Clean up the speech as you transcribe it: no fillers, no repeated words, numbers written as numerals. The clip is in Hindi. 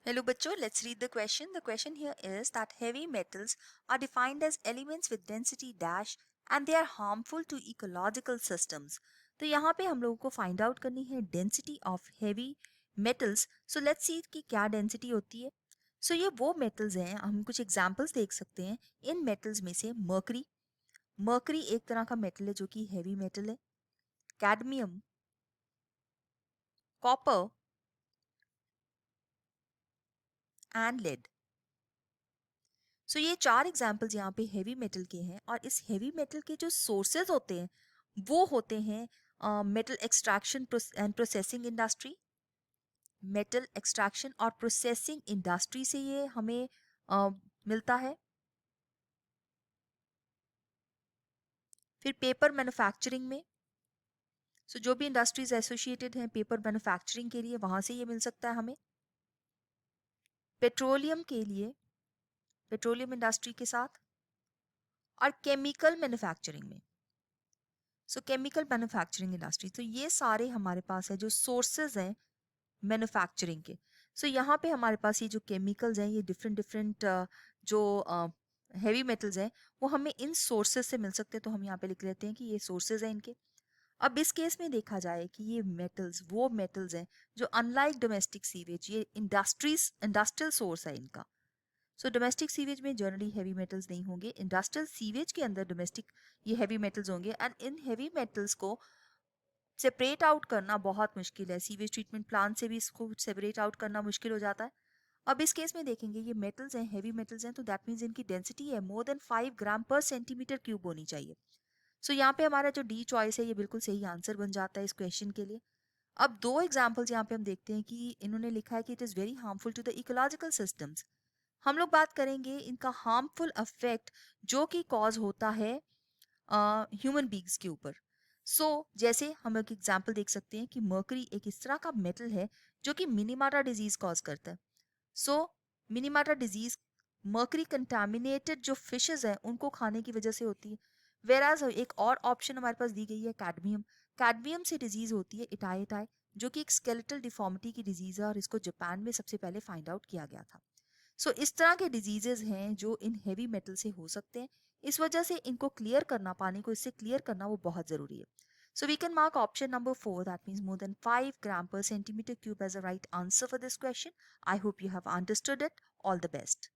Hello बच्चों, let's read the question. The question here is that heavy metals are defined as elements with density dash and they are harmful to ecological systems. तो यहाँ पे हम लोगों को फाइंड आउट करनी है density of heavy metals. So let's see कि क्या डेंसिटी होती है. सो ये वो मेटल्स हैं, हम कुछ एग्जांपल्स देख सकते हैं. इन मेटल्स में से मर्करी, मर्करी एक तरह का मेटल है जो कि हेवी मेटल है. Cadmium, copper and lead. So ये चार एग्जाम्पल्स यहाँ पे हेवी मेटल के हैं और इस हेवी मेटल के जो सोर्सेज होते हैं वो होते हैं metal extraction and processing industry. Metal extraction और प्रोसेसिंग इंडस्ट्री से ये हमें मिलता है. फिर पेपर मैन्युफैक्चरिंग में, सो जो भी इंडस्ट्रीज एसोसिएटेड हैं पेपर मैन्युफैक्चरिंग के लिए वहां से ये मिल सकता है हमें. पेट्रोलियम के लिए, पेट्रोलियम इंडस्ट्री के साथ. और केमिकल मैन्युफैक्चरिंग में, सो केमिकल मैन्युफैक्चरिंग इंडस्ट्री. तो ये सारे हमारे पास है जो सोर्सेज हैं मैन्युफैक्चरिंग के. सो यहाँ पे हमारे पास ये जो केमिकल्स हैं ये डिफरेंट डिफरेंट जो हैवी मेटल्स हैं वो हमें इन सोर्सेज से मिल सकते हैं. तो हम यहाँ पे लिख लेते हैं कि ये सोर्सेज हैं इनके. अब इस केस में देखा जाए कि ये मेटल्स वो मेटल्स हैं जो अनलाइक डोमेस्टिक सीवेज ये इंडस्ट्रियल सोर्स है इनका. सो डोमेस्टिक सीवेज में जनरली हैवी मेटल्स नहीं होंगे, इंडस्ट्रियल सीवेज के अंदर डोमेस्टिक ये हैवी मेटल्स होंगे. एंड इन हैवी मेटल्स को सेपरेट आउट करना बहुत मुश्किल है. सीवेज ट्रीटमेंट प्लांट से भी इसको सेपरेट आउट करना मुश्किल हो जाता है. अब इस केस में देखेंगे ये मेटल्स हैं, हेवी मेटल्स हैं, तो दैट मीन्स इनकी डेंसिटी है मोर देन 5 ग्राम पर सेंटीमीटर क्यूब होनी चाहिए. सो यहाँ पे हमारा जो डी चॉइस है ये बिल्कुल सही आंसर बन जाता है इस क्वेश्चन के लिए. अब दो एग्जाम्पल्स यहाँ पे हम देखते हैं कि इन्होंने लिखा है कि it is very harmful to the ecological systems. हम लोग बात करेंगे इनका हार्मफुल अफेक्ट जो कि कॉज होता है ह्यूमन बींग्स के ऊपर. जैसे हम एक एग्जांपल देख सकते हैं कि मर्करी एक इस तरह का मेटल है जो कि मिनीमाटा डिजीज कॉज करता है. सो मिनीमाटा डिजीज मर्करी कंटामिनेटेड जो फिशेस हैं उनको खाने की वजह से होती है. वेराज एक और ऑप्शन हमारे पास दी गई है कैडमियम. कैडमियम से डिजीज होती है इटाई, जो कि एक स्केलेटल डिफॉर्मिटी की डिजीज है और इसको जापान में सबसे पहले फाइंड आउट किया गया था. इस तरह के डिजीजेज हैं जो इन हेवी मेटल से हो सकते हैं. इस वजह से इनको क्लियर करना, पानी को इससे क्लियर करना वो बहुत जरूरी है. So we can mark option number 4, that means more than 5 gram per centimeter cube as a right answer for this question. I hope you have understood it. All the best.